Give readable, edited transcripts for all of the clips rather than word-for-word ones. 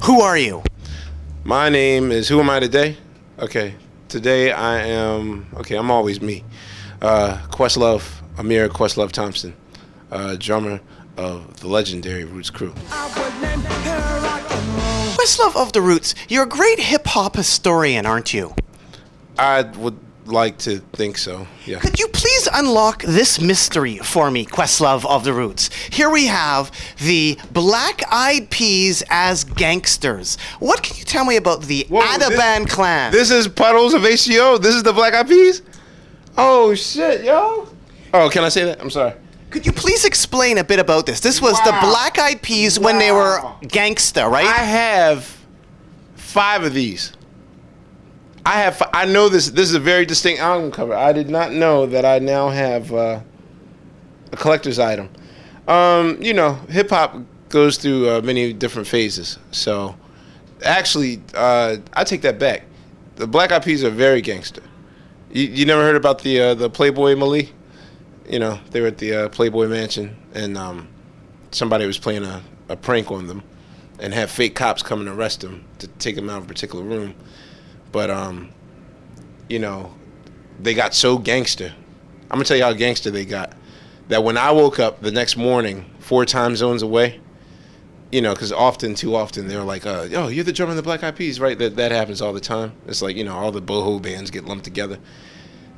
Who are you? My name is, who am I today? Okay, today I am, I'm always me. Questlove, Amir Questlove Thompson, drummer of the legendary Roots crew. Questlove of the Roots, you're a great hip-hop historian, aren't you? I would like to think so, yeah. Could you please unlock this mystery for me, Questlove of the Roots? Here we have the Black Eyed Peas as gangsters. What can you tell me about the Adaban clan? This is Puddles of HGO? This is the Black Eyed Peas? Oh, shit, yo. Oh, can I say that? I'm sorry. Could you please explain a bit about this? This was the Black Eyed Peas when they were gangsta, right? I have 5 of these. I know this is a very distinct album cover. I did not know that I now have a collector's item. Hip hop goes through many different phases. So, actually, I take that back. The Black Eyed Peas are very gangster. You never heard about the Playboy Mali? You know, they were at the Playboy Mansion, and somebody was playing a prank on them, and had fake cops come and arrest them to take them out of a particular room. But, they got so gangster. I'm going to tell you how gangster they got. That when I woke up the next morning, 4 time zones away, because too often, they're like, yo, you're the drummer of the Black Eyed Peas, right? That happens all the time. It's like, all the boho bands get lumped together.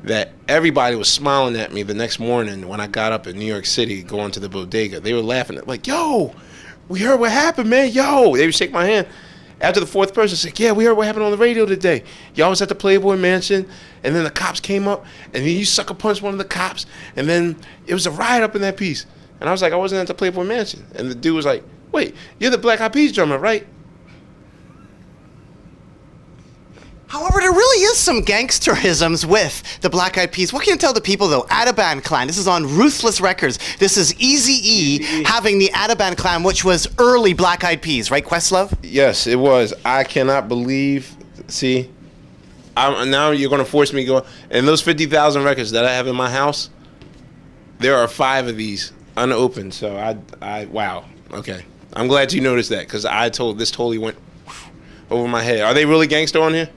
That everybody was smiling at me the next morning when I got up in New York City going to the bodega. They were laughing at like, yo, we heard what happened, man. Yo, they would shake my hand. After the 4th person said, yeah, we heard what happened on the radio today. Y'all was at the Playboy Mansion, and then the cops came up, and then you sucker punched one of the cops, and then it was a riot up in that piece. And I was like, I wasn't at the Playboy Mansion. And the dude was like, wait, you're the Black Eyed Peas drummer, right? However, there really is some gangsterisms with the Black Eyed Peas. What can you tell the people, though? Adaban Clan. This is on Ruthless Records. This is Eazy-E having the Adaban Clan, which was early Black Eyed Peas, right, Questlove? Yes, it was. I cannot believe. See, now you're going to force me to go. And those 50,000 records that I have in my house, there are 5 of these unopened. So wow. Okay. I'm glad you noticed that, because this totally went over my head. Are they really gangster on here?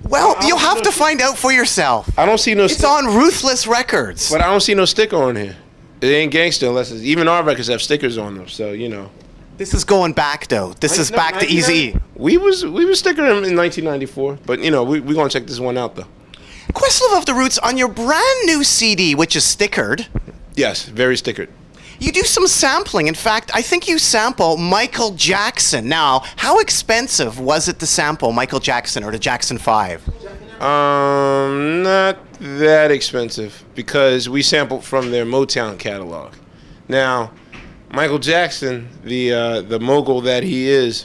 Well, you'll have to find out for yourself. I don't see no. It's on Ruthless Records. But I don't see no sticker on here. It ain't gangster unless even our records have stickers on them. So This is going back though. This is back to Eazy-E. We was sticking them in 1994. But we gonna check this one out though. Questlove of the Roots, on your brand new CD, which is stickered. Yes, very stickered. You do some sampling. In fact, I think you sample Michael Jackson. Now, how expensive was it to sample Michael Jackson or the Jackson 5? Not that expensive, because we sampled from their Motown catalog. Now, Michael Jackson, the mogul that he is,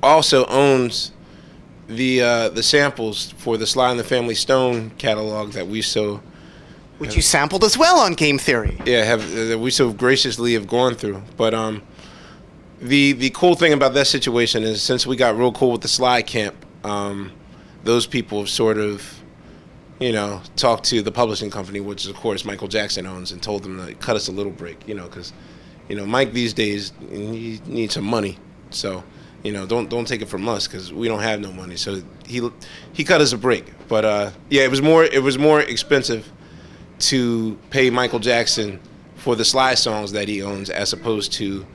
also owns the samples for the Sly and the Family Stone catalog that we which you sampled as well on Game Theory. Yeah, we so graciously have gone through. But the cool thing about that situation is, since we got real cool with the Sly camp, those people have sort of, talked to the publishing company, which of course Michael Jackson owns, and told them to cut us a little break, because, Mike these days, he needs some money. So, don't take it from us, because we don't have no money. So he cut us a break. But it was more expensive to pay Michael Jackson for the Sly songs that he owns, as opposed to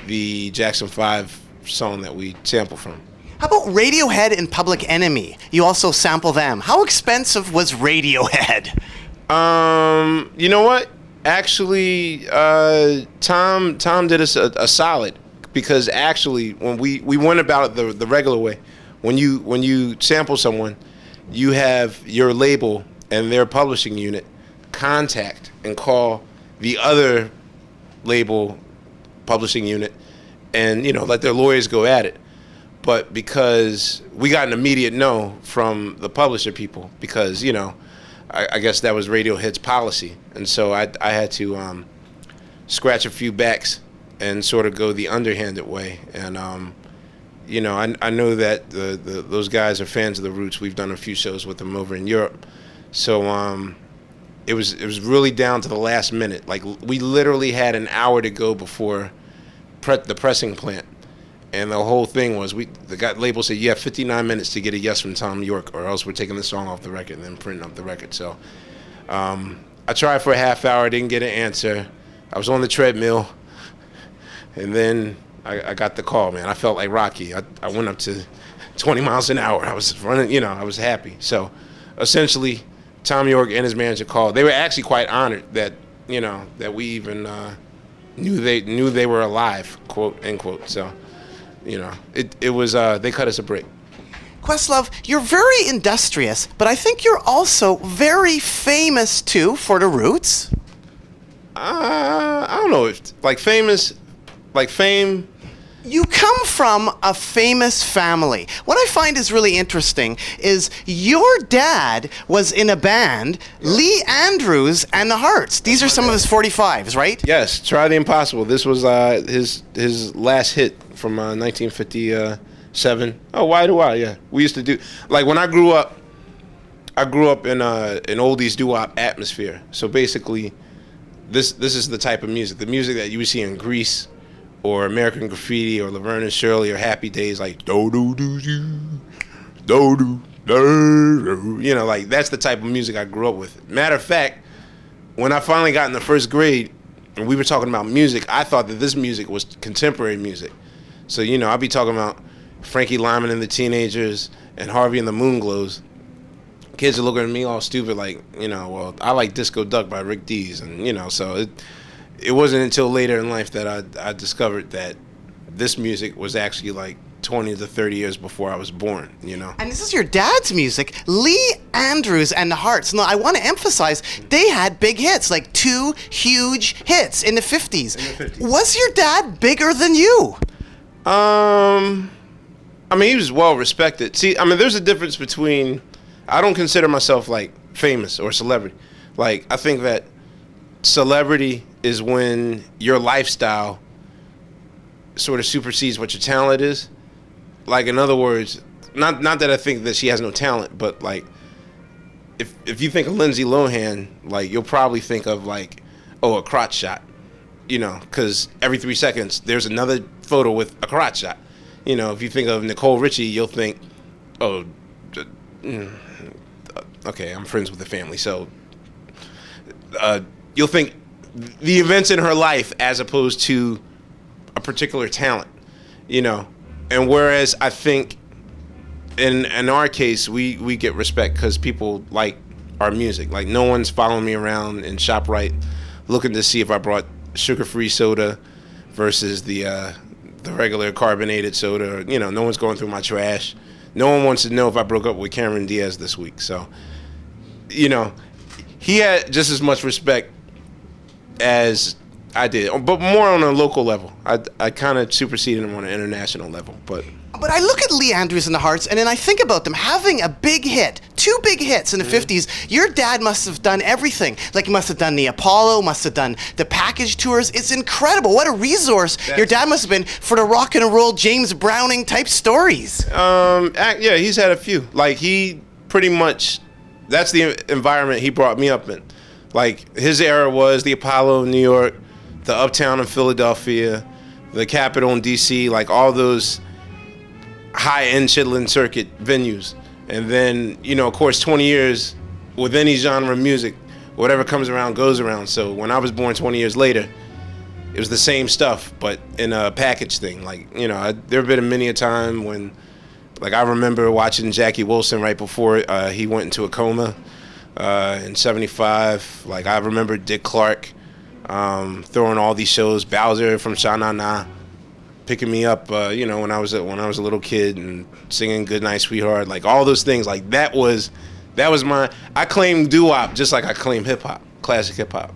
the Jackson 5 song that we sample from. How about Radiohead and Public Enemy? You also sample them. How expensive was Radiohead? You know what? Actually, Tom did us a solid, because actually when we went about it the regular way, when you sample someone, you have your label and their publishing unit contact and call the other label publishing unit and let their lawyers go at it. But because we got an immediate no from the publisher people, because I guess that was Radiohead's policy, and so I had to scratch a few backs and sort of go the underhanded way. And I know that those guys are fans of the Roots. We've done a few shows with them over in Europe, so it was really down to the last minute. Like, we literally had an hour to go before the pressing plant, And the whole thing was the label said you have 59 minutes to get a yes from Tom York, or else we're taking the song off the record and then printing up the record. So I tried for a half hour, didn't get an answer. I was on the treadmill, and then I got the call, man. I felt like Rocky. I went up to 20 miles an hour. I was running, I was happy. So essentially, Tom York and his manager called. They were actually quite honored that, that we even knew they were alive, quote, end quote. So, it was, they cut us a break. Questlove, you're very industrious, but I think you're also very famous too for the Roots. I don't know if fame. You come from a famous family. What I find is really interesting is your dad was in a band, Lee Andrews and the Hearts. These are some of his 45s, right? Yes, Try the Impossible. This was his last hit from 1957. Oh, Why Do I? Yeah, we used to do, like, when I grew up in an oldies doo-wop atmosphere. So basically, this is the type of music, the music that you would see in Grease, or American Graffiti, or Laverne and Shirley, or Happy Days, like do do do do do do. Like, that's the type of music I grew up with. Matter of fact, when I finally got in the first grade and we were talking about music, I thought that this music was contemporary music. So I'd be talking about Frankie Lyman and the Teenagers and Harvey and the Moonglows. Kids are looking at me all stupid, like, well, I like Disco Duck by Rick Dees, and so it wasn't until later in life that I discovered that this music was actually like 20 to 30 years before I was born, And this is your dad's music, Lee Andrews and the Hearts. Now, I want to emphasize, they had big hits, like 2 huge hits in the 50s. Was your dad bigger than you? He was well respected. See, there's a difference between, I don't consider myself like famous or celebrity. Like, I think that celebrity is when your lifestyle sort of supersedes what your talent is. Like, in other words, not that I think that she has no talent, but like, if you think of Lindsay Lohan, like, you'll probably think of like, a crotch shot, because every 3 seconds there's another photo with a crotch shot. If you think of Nicole Richie, you'll think, okay, I'm friends with the family, so you'll think the events in her life as opposed to a particular talent, and whereas I think in our case we get respect because people like our music. Like, no one's following me around in ShopRite looking to see if I brought sugar-free soda versus the regular carbonated soda. No one's going through my trash. No one wants to know if I broke up with Cameron Diaz this week. So, he had just as much respect as I did, but more on a local level. I kind of superseded him on an international level. But I look at Lee Andrews and the Hearts, and then I think about them having a big hit, 2 big hits in the 50s. Your dad must have done everything. Like, he must have done the Apollo, must have done the package tours. It's incredible. What a resource your dad must have been for the rock and roll James Browning type stories. Yeah, he's had a few. Like, he pretty much, that's the environment he brought me up in. Like, his era was the Apollo in New York, the Uptown in Philadelphia, the Capitol in D.C., like all those high-end Chitlin Circuit venues. And then, of course, 20 years with any genre of music, whatever comes around goes around. So when I was born 20 years later, it was the same stuff, but in a package thing. Like, there have been many a time when, like, I remember watching Jackie Wilson right before he went into a coma in 75. Like, I remember Dick Clark throwing all these shows, Bowser from Sha Na Na picking me up, when I was a little kid and singing Goodnight Sweetheart, like all those things. Like, that was my, I claim doo-wop just like I claim hip hop, classic hip hop.